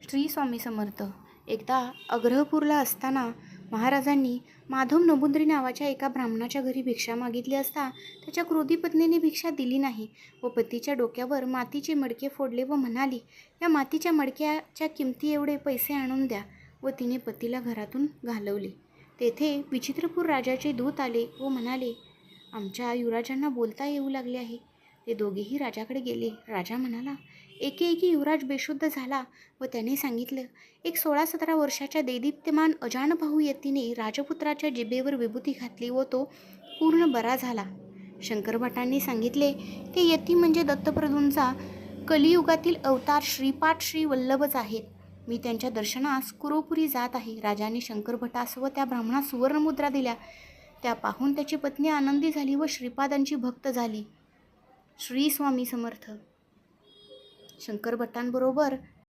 श्री स्वामी समर्थ. एकदा अग्रहपूरला असताना महाराजांनी माधव नबुंद्री नावाच्या एका ब्राह्मणाच्या घरी भिक्षा मागितली असता त्याच्या क्रोधी पत्नीने भिक्षा दिली नाही व पतीच्या डोक्यावर मातीचे मडके फोडले व म्हणाली, या मातीच्या मडक्याच्या किमती एवढे पैसे आणून द्या. व तिने पतीला घरातून घालवले. तेथे विचित्रपूर राजाचे दूत आले व म्हणाले, आमच्या युवराजांना बोलता येऊ लागले आहे. ते दोघेही राजाकडे गेले. राजा म्हणाला, एकेकी युवराज बेशुद्ध झाला व त्याने सांगितलं, एक 16-17 वर्षाच्या देदीप्यमान अजानबाहू यतीने राजपुत्राच्या जिभेवर विभूती घातली व तो पूर्ण बरा झाला. शंकरभटांनी सांगितले, ते यती म्हणजे दत्तप्रभूंचा कलियुगातील अवतार श्रीपाद श्री वल्लभच आहेत. मी त्यांच्या दर्शनास कुरोपुरी जात आहे. राजाने शंकरभटास व त्या ब्राह्मणास सुवर्णमुद्रा दिल्या. त्या पाहून त्याची पत्नी आनंदी झाली व श्रीपादांची भक्त झाली. श्री स्वामी समर्थ. शंकरभटांबरोबर